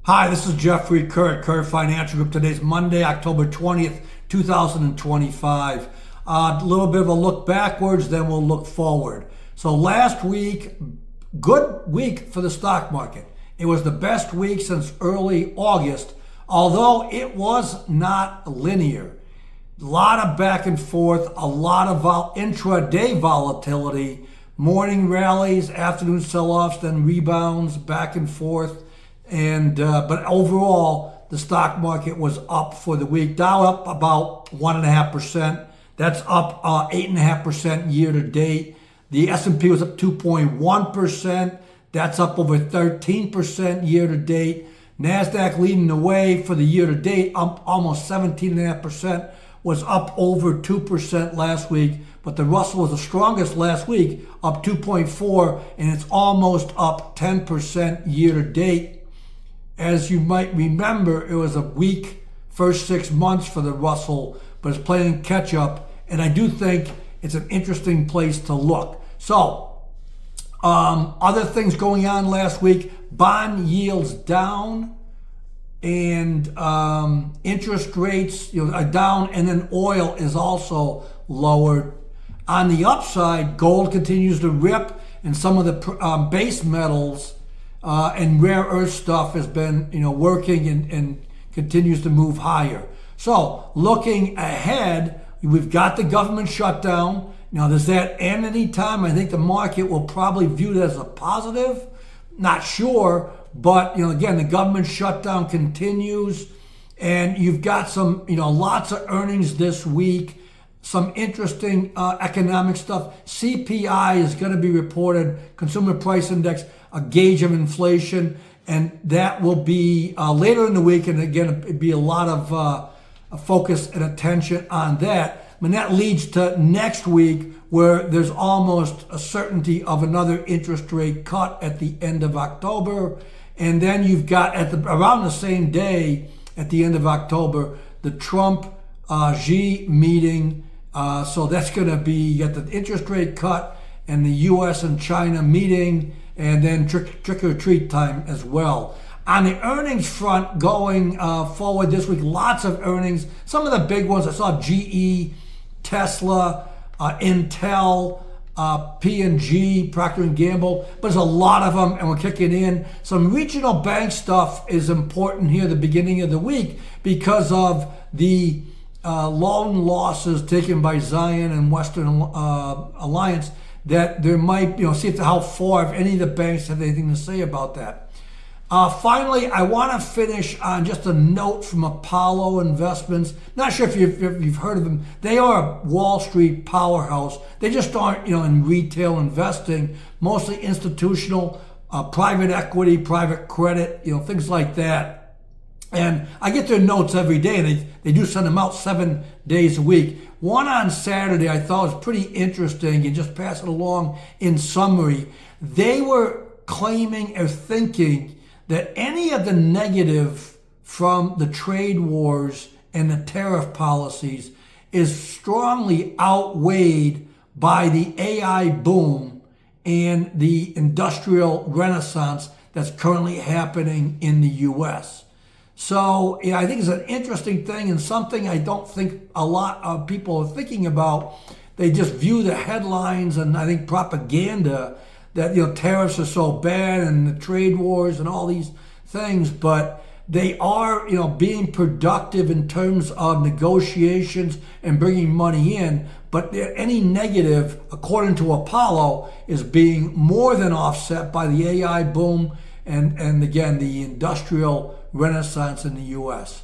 Hi, this is Jeffrey Kurt, Kurt Financial Group. Today's Monday, October 20th, 2025. A little bit of a look backwards, then we'll look forward. So last week, good week for the stock market. It was the best week since early August, although it was not linear. A lot of back and forth, a lot of intraday volatility, morning rallies, afternoon sell-offs, then rebounds, back and forth. But overall, the stock market was up for the week. Dow up about 1.5%. That's up 8.5% year to date. The S&P was up 2.1%. That's up over 13% year to date. NASDAQ leading the way for the year to date, up almost 17.5%, was up over 2% last week. But the Russell was the strongest last week, up 2.4%, and it's almost up 10% year to date. As you might remember, it was a weak first 6 months for the Russell, but it's playing catch up, and I do think it's an interesting place to look. So, other things going on last week: bond yields down, and interest rates are down, and then oil is also lowered. On the upside, gold continues to rip, and some of the base metals and rare earth stuff has been working and continues to move higher. So looking ahead, we've got the government shutdown. Now, does that end any time? I think the market will probably view it as a positive. Not sure, but again, the government shutdown continues, and you've got some lots of earnings this week. Some interesting economic stuff. CPI is going to be reported, Consumer Price Index, a gauge of inflation, and that will be later in the week. And again, it'd be a lot of focus and attention on that. And that leads to next week, where there's almost a certainty of another interest rate cut at the end of October. And then you've got around the same day, at the end of October, the Trump Xi meeting. So that's going to be, you got the interest rate cut and the U.S. and China meeting, and then trick or treat time as well. On the earnings front, going forward this week, lots of earnings. Some of the big ones, I saw GE, Tesla, Intel, P&G, Procter & Gamble, but there's a lot of them, and we're kicking in. Some regional bank stuff is important here at the beginning of the week because of the loan losses taken by Zion and Western Alliance, that there might, see how far, if any of the banks have anything to say about that. Finally, I want to finish on just a note from Apollo Investments. Not sure if you've heard of them. They are a Wall Street powerhouse. They just aren't, in retail investing, mostly institutional, private equity, private credit, things like that. And I get their notes every day, and they do send them out 7 days a week. One on Saturday I thought was pretty interesting, and just pass it along in summary. They were claiming or thinking that any of the negative from the trade wars and the tariff policies is strongly outweighed by the AI boom and the industrial renaissance that's currently happening in the U.S. So I think it's an interesting thing, and something I don't think a lot of people are thinking about. They just view the headlines and I think propaganda that tariffs are so bad and the trade wars and all these things, but they are being productive in terms of negotiations and bringing money in. But any negative, according to Apollo, is being more than offset by the AI boom and again, the industrial renaissance in the U.S.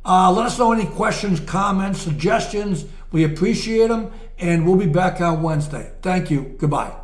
Let us know any questions, comments, suggestions. We appreciate them, and we'll be back on Wednesday. Thank you. Goodbye.